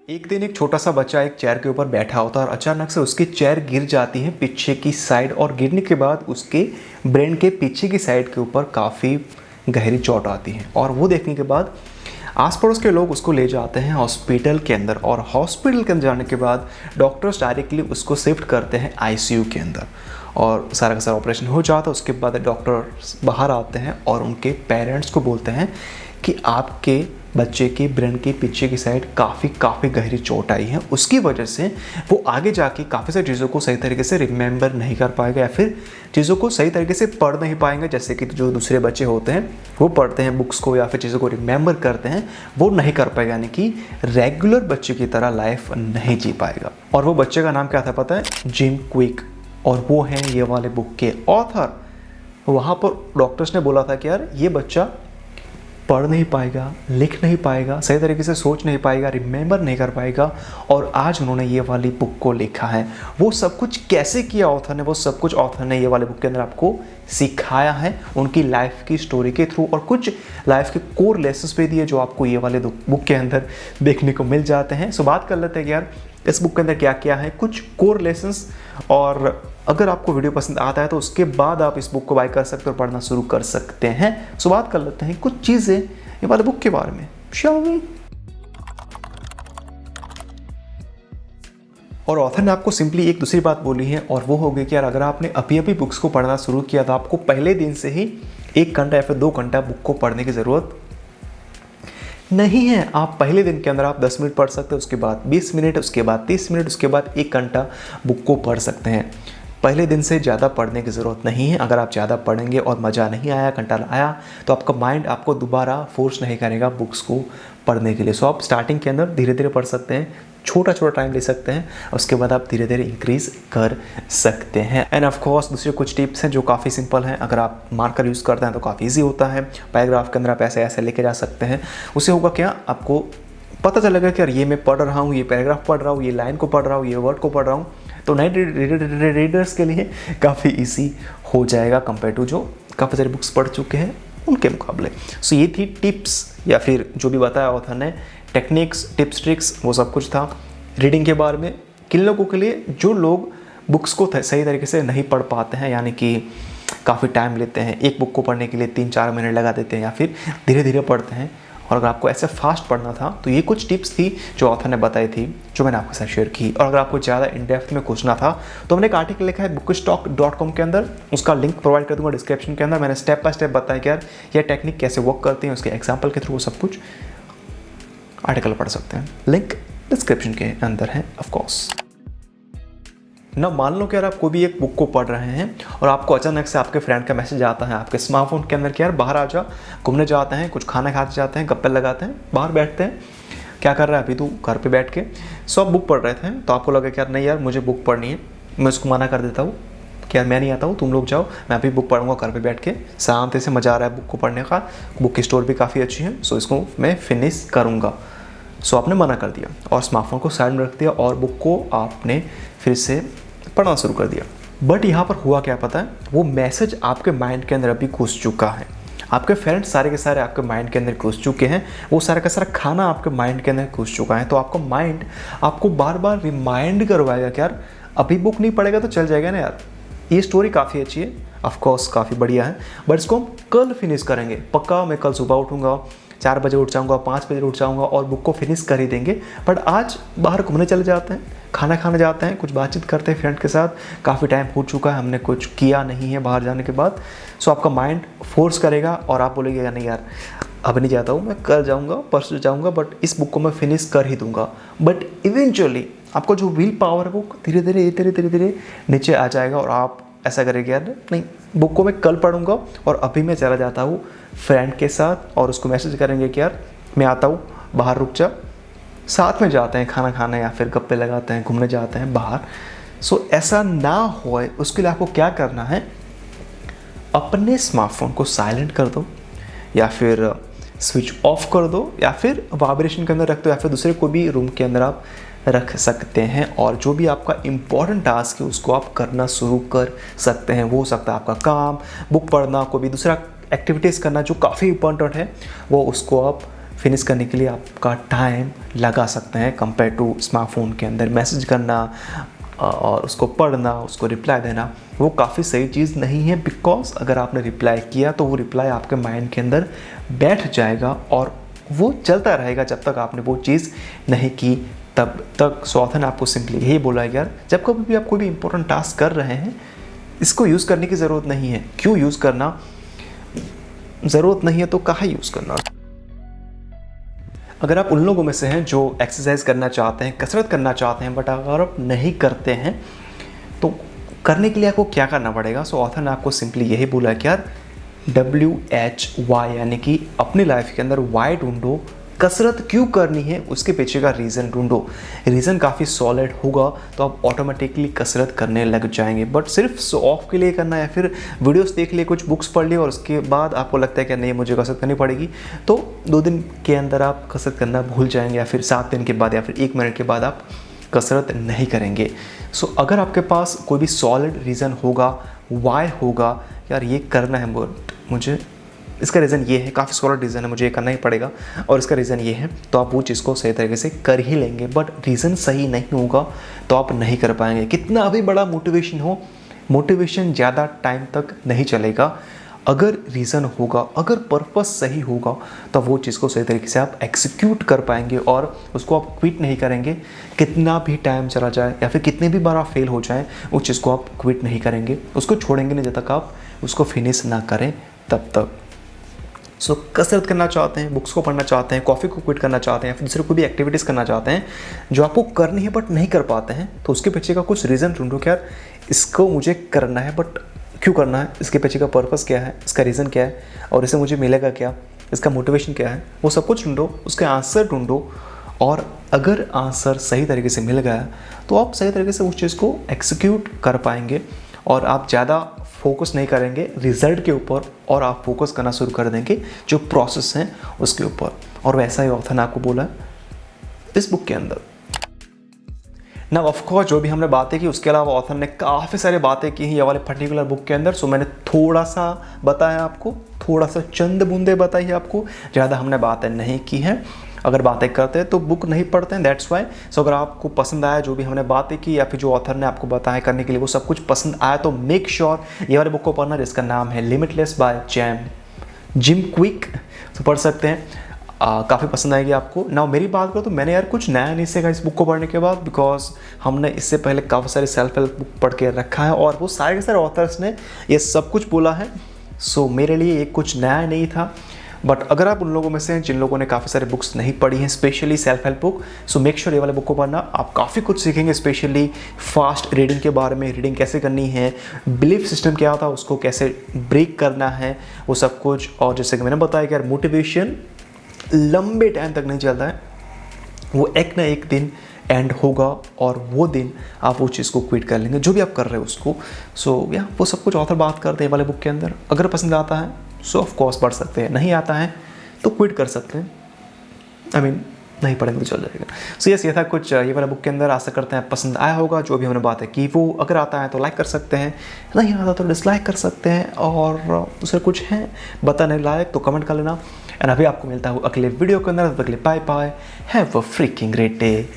एक दिन एक छोटा सा बच्चा एक चेयर के ऊपर बैठा होता है और अचानक से उसकी चेयर गिर जाती है पीछे की साइड, और गिरने के बाद उसके ब्रेन के पीछे की साइड के ऊपर काफ़ी गहरी चोट आती है। और वो देखने के बाद आस पड़ोस के लोग उसको ले जाते हैं हॉस्पिटल के अंदर, और हॉस्पिटल के अंदर जाने के बाद डॉक्टर्स डायरेक्टली उसको शिफ्ट करते हैं आईसीयू के अंदर, और सारा का सारा ऑपरेशन हो जाता है। उसके बाद डॉक्टर्स बाहर आते हैं और उनके पेरेंट्स को बोलते हैं कि आपके बच्चे के ब्रेन के पीछे की साइड काफ़ी गहरी चोट आई है, उसकी वजह से वो आगे जाके काफ़ी सारी चीज़ों को सही तरीके से रिमेंबर नहीं कर पाएगा या फिर चीज़ों को सही तरीके से पढ़ नहीं पाएंगे। जैसे कि जो दूसरे बच्चे होते हैं वो पढ़ते हैं बुक्स को या फिर चीज़ों को रिमेंबर करते हैं, वो नहीं कर पाएगा, यानी कि रेगुलर बच्चे की तरह लाइफ नहीं जी पाएगा। और वो बच्चे का नाम क्या था पता है? जिम क्विक, और वो हैं ये वाले बुक के ऑथर। वहाँ पर डॉक्टर्स ने बोला था कि यार ये बच्चा पढ़ नहीं पाएगा, लिख नहीं पाएगा, सही तरीके से सोच नहीं पाएगा, रिमेंबर नहीं कर पाएगा, और आज उन्होंने ये वाली बुक को लिखा है। वो सब कुछ कैसे किया ऑथर ने, वो सब कुछ ऑथर ने ये वाले बुक के अंदर आपको सिखाया है उनकी लाइफ की स्टोरी के थ्रू, और कुछ लाइफ के कोर लेसन्स भी दिए जो आपको ये वाले बुक के अंदर देखने को मिल जाते हैं। सो बात कर लेते हैं कि यार इस बुक के अंदर क्या क्या है, कुछ कोर लेसन्स। और अगर आपको वीडियो पसंद आता है तो उसके बाद आप इस बुक को बाय कर सकते हो और पढ़ना शुरू कर सकते हैं। सो बात कर लेते हैं कुछ चीज़ें ये वाले बुक के बारे में, shall we? और ऑथर ने आपको सिंपली एक दूसरी बात बोली है, और वो हो गई कि यार अगर आपने अभी बुक्स को पढ़ना शुरू किया तो आपको पहले दिन से ही 1 घंटा या फिर 2 घंटा बुक को पढ़ने की ज़रूरत नहीं है। आप पहले दिन के अंदर आप 10 मिनट पढ़ सकते हैं, उसके बाद 20 मिनट, उसके बाद 30 मिनट, उसके बाद 1 घंटा बुक को पढ़ सकते हैं। पहले दिन से ज़्यादा पढ़ने की ज़रूरत नहीं है। अगर आप ज़्यादा पढ़ेंगे और मज़ा नहीं आया, घंटा आया, तो आपका माइंड आपको दोबारा फोर्स नहीं करेगा बुक्स को पढ़ने के लिए। सो आप स्टार्टिंग के अंदर धीरे धीरे पढ़ सकते हैं, छोटा टाइम ले सकते हैं, उसके बाद आप धीरे धीरे इंक्रीज़ कर सकते हैं। एंड ऑफ कोर्स दूसरे कुछ टिप्स हैं जो काफ़ी सिंपल हैं। अगर आप मार्कर यूज़ करते हैं तो काफ़ी ईजी होता है। पैराग्राफ के अंदर आप ऐसे लेके जा सकते हैं। उससे होगा क्या, आपको पता चलेगा कि यार ये मैं पढ़ रहा हूँ, ये पैराग्राफ पढ़ रहा हूँ, ये लाइन को पढ़ रहा हूँ, ये वर्ड को पढ़ रहा हूँ। तो नए रीडर्स के लिए काफ़ी इजी हो जाएगा कंपेयर टू जो काफ़ी सारी बुक्स पढ़ चुके हैं उनके मुकाबले। सो ये थी टिप्स, या फिर जो भी बताया ऑथर ने, टेक्निक्स, टिप्स, ट्रिक्स, वो सब कुछ था रीडिंग के बारे में। किन लोगों के लिए? जो लोग बुक्स को सही तरीके से नहीं पढ़ पाते हैं, यानी कि काफ़ी टाइम लेते हैं, एक बुक को पढ़ने के लिए 3-4 मिनट लगा देते हैं, या फिर धीरे धीरे पढ़ते हैं। और अगर आपको ऐसे फास्ट पढ़ना था तो ये कुछ टिप्स थी जो ऑथर ने बताई थी, जो मैंने आपके साथ शेयर की। और अगर आपको ज़्यादा इन डेप्थ में पूछना था तो मैंने एक आर्टिकल लिखा है bookstock.com के अंदर, उसका लिंक प्रोवाइड कर दूंगा डिस्क्रिप्शन के अंदर। मैंने स्टेप बाय स्टेप बताया कि यार ये टेक्निक कैसे वर्क करती है, उसके एग्जाम्पल के थ्रू सब कुछ आर्टिकल पढ़ सकते हैं। लिंक डिस्क्रिप्शन के अंदर है ऑफकोर्स ना। मान लो कि यार आप कोई भी एक बुक को पढ़ रहे हैं और आपको अचानक से आपके फ्रेंड का मैसेज आता है आपके स्मार्टफोन के अंदर कि यार बाहर आ जा, घूमने जाते हैं, कुछ खाना खाते जाते हैं, गप्पे लगाते हैं, बाहर बैठते हैं। क्या कर रहा है अभी तू? घर पे बैठ के सब बुक पढ़ रहे थे, तो आपको लगा कि यार नहीं यार मुझे बुक पढ़नी है, मैं उसको मना कर देता हूँ कि यार मैं नहीं आता हूँ, तुम लोग जाओ, मैं अभी बुक पढ़ूंगा घर पे बैठ के, शांति से मज़ा आ रहा है बुक को पढ़ने का, बुक की स्टोर भी काफ़ी अच्छी है, सो इसको मैं फिनिश करूँगा। सो आपने मना कर दिया और स्मार्टफोन को साइड में रख दिया और बुक को आपने फिर से पढ़ना शुरू कर दिया। बट यहाँ पर हुआ क्या पता है? वो मैसेज आपके माइंड के अंदर अभी घुस चुका है, आपके फ्रेंड्स सारे के सारे आपके माइंड के अंदर घुस चुके हैं, वो सारा का सारा खाना आपके माइंड के अंदर घुस चुका है। तो आपका माइंड आपको बार बार रिमाइंड करवाएगा कि यार अभी बुक नहीं पढ़ेगा तो चल जाएगा ना यार, ये स्टोरी काफ़ी अच्छी है, ऑफकोर्स काफ़ी बढ़िया है, बट इसको हम कल फिनिश करेंगे पक्का। मैं कल सुबह उठूँगा, 4 बजे उठ जाऊँगा, 5 बजे उठ जाऊँगा और बुक को फिनिश कर ही देंगे। बट आज बाहर घूमने चले जाते हैं, खाना खाने जाते हैं, कुछ बातचीत करते हैं फ्रेंड के साथ, काफ़ी टाइम हो चुका है, हमने कुछ किया नहीं है बाहर जाने के बाद। सो आपका माइंड फोर्स करेगा और आप बोलेंगे नहीं यार अब नहीं जाता हूँ, मैं कल जाऊँगा, परसों जाऊँगा, बट इस बुक को मैं फिनिश कर ही दूँगा। बट इवेंचुअली आपको जो विल पावर है वो धीरे धीरे नीचे आ जाएगा और आप ऐसा करेंगे यार नहीं, बुक को मैं कल पढ़ूँगा और अभी मैं चला जाता हूँ फ्रेंड के साथ, और उसको मैसेज करेंगे कि यार मैं आता हूँ, बाहर रुक जा, साथ में जाते हैं खाना खाने या फिर गप्पे लगाते हैं, घूमने जाते हैं बाहर। सो ऐसा ना होए उसके लिए आपको क्या करना है, अपने स्मार्टफोन को साइलेंट कर दो या फिर स्विच ऑफ कर दो या फिर वाइब्रेशन के अंदर रख दो या फिर दूसरे कोई भी रूम के अंदर आप रख सकते हैं, और जो भी आपका इम्पॉर्टेंट टास्क है उसको आप करना शुरू कर सकते हैं। वो हो सकता है आपका काम, बुक पढ़ना, कोई भी दूसरा एक्टिविटीज़ करना जो काफ़ी इम्पोर्टेंट है, वो उसको आप फिनिश करने के लिए आपका टाइम लगा सकते हैं कंपेयर टू स्मार्टफोन के अंदर मैसेज करना और उसको पढ़ना, उसको रिप्लाई देना, वो काफ़ी सही चीज़ नहीं है। बिकॉज अगर आपने रिप्लाई किया तो वो रिप्लाई आपके माइंड के अंदर बैठ जाएगा और वो चलता रहेगा जब तक आपने वो चीज़ नहीं की तब तक। सो ऑथर ने आपको सिंपली यही बोला है यार, जब कभी भी आप कोई भी इंपॉर्टेंट टास्क कर रहे हैं, इसको यूज़ करने की ज़रूरत नहीं है। क्यों यूज़ करना, ज़रूरत नहीं है तो कहाँ यूज़ करना। अगर आप उन लोगों में से हैं जो एक्सरसाइज करना चाहते हैं, कसरत करना चाहते हैं, बट अगर आप नहीं करते हैं तो करने के लिए आपको क्या करना पड़ेगा। सो ऑथर ने आपको सिंपली यही बोला कि यार WHY यानी कि अपनी लाइफ के अंदर वाई ढूंढो, कसरत क्यों करनी है उसके पीछे का रीज़न ढूंढो। रीज़न काफ़ी सॉलिड होगा तो आप ऑटोमेटिकली कसरत करने लग जाएंगे। बट सिर्फ शो ऑफ के लिए करना या फिर वीडियोस देख लिए, कुछ बुक्स पढ़ लिए और उसके बाद आपको लगता है कि नहीं मुझे कसरत करनी पड़ेगी, तो 2 दिन के अंदर आप कसरत करना भूल जाएंगे या फिर 7 दिन के बाद या फिर 1 मिनट के बाद आप कसरत नहीं करेंगे। सो अगर आपके पास कोई भी सॉलिड रीज़न होगा, वाई होगा, यार ये करना है मुझे, इसका रीज़न ये है, काफ़ी सॉलिड रीज़न है, मुझे ये करना ही पड़ेगा और इसका रीज़न ये है, तो आप वो चीज़ को सही तरीके से कर ही लेंगे। बट रीज़न सही नहीं होगा तो आप नहीं कर पाएंगे। कितना भी बड़ा मोटिवेशन हो, मोटिवेशन ज़्यादा टाइम तक नहीं चलेगा। अगर रीज़न होगा, अगर पर्पस सही होगा तो वो चीज़ को सही तरीके से आप एग्जीक्यूट कर पाएंगे और उसको आप क्विट नहीं करेंगे। कितना भी टाइम चला जाए या फिर कितने भी बार आप फेल हो जाए, उस चीज़ को आप क्विट नहीं करेंगे, उसको छोड़ेंगे नहीं जब तक आप उसको फिनिश ना करें तब तक। सो कसरत करना चाहते हैं, बुक्स को पढ़ना चाहते हैं, कॉफ़ी को क्विट करना चाहते हैं, फिर दूसरे कोई भी एक्टिविटीज़ करना चाहते हैं जो आपको करनी है बट नहीं कर पाते हैं, तो उसके पीछे का कुछ रीज़न ढूंढो कि यार इसको मुझे करना है बट क्यों करना है, इसके पीछे का पर्पस क्या है, इसका रीज़न क्या है और इससे मुझे मिलेगा क्या, इसका मोटिवेशन क्या है, वो सब कुछ ढूंढो, उसके आंसर ढूंढो। और अगर आंसर सही तरीके से मिल गया तो आप सही तरीके से उस चीज़ को एक्सिक्यूट कर पाएंगे और आप ज़्यादा फोकस नहीं करेंगे रिज़ल्ट के ऊपर और आप फोकस करना शुरू कर देंगे जो प्रोसेस हैं उसके ऊपर। और वैसा ही ऑथर ने आपको बोला है इस बुक के अंदर। ना ऑफकोर्स जो भी हमने बातें की उसके अलावा ऑथर ने काफ़ी सारी बातें की हैं ये वाले पर्टिकुलर बुक के अंदर। सो मैंने थोड़ा सा बताया आपको, थोड़ा सा चंद बूंदे बताई है आपको, ज़्यादा हमने बातें नहीं की हैं। अगर बातें करते हैं तो बुक नहीं पढ़ते हैं, दैट्स वाई। सो अगर आपको पसंद आया जो भी हमने बातें की या फिर जो ऑथर ने आपको बताया करने के लिए वो सब कुछ पसंद आया तो मेक श्योर ये वाले बुक को पढ़ना जिसका नाम है लिमिटलेस बाय जिम क्विक। तो पढ़ सकते हैं, काफ़ी पसंद आएगी आपको ना। मेरी बात करो तो मैंने यार कुछ नया नहीं सीखा इस बुक को पढ़ने के बाद, बिकॉज हमने इससे पहले काफ़ी सारे सेल्फ हेल्प बुक पढ़ के रखा है और वो सारे के सारे ऑथर्स ने ये सब कुछ बोला है। सो मेरे लिए ये कुछ नया नहीं था। बट अगर आप उन लोगों में से हैं जिन लोगों ने काफ़ी सारे बुक्स नहीं पढ़ी हैं, specially self help book, so make sure ये वाले बुक को पढ़ना। आप काफ़ी कुछ सीखेंगे, स्पेशली फास्ट रीडिंग के बारे में, रीडिंग कैसे करनी है, बिलीफ सिस्टम क्या था उसको कैसे ब्रेक करना है, वो सब कुछ। और जैसे कि मैंने बताया कि यार मोटिवेशन लंबे टाइम तक नहीं चलता है, वो एक ना एक दिन एंड होगा और वो दिन आप वो चीज़ को क्विट कर लेंगे जो भी आप कर रहे हो उसको। सो या वो सब कुछ ऑथर बात करते हैं वाले बुक के अंदर। अगर पसंद आता है सो ऑफ कोर्स पढ़ सकते हैं, नहीं आता है तो क्विट कर सकते हैं, आई मीन नहीं पढ़ेंगे तो चल जाएगा। सो यस ये था कुछ ये वाला बुक के अंदर। आशा करते हैं पसंद आया होगा जो भी हमने बातें की वो। अगर आता है तो लाइक कर सकते हैं, नहीं आता तो डिसलाइक कर सकते हैं, और दूसरे कुछ हैं बताने लायक तो कमेंट कर लेना। एंड अभी आपको मिलता हूँ अगले वीडियो के अंदर। Bye bye, have a freaking great day.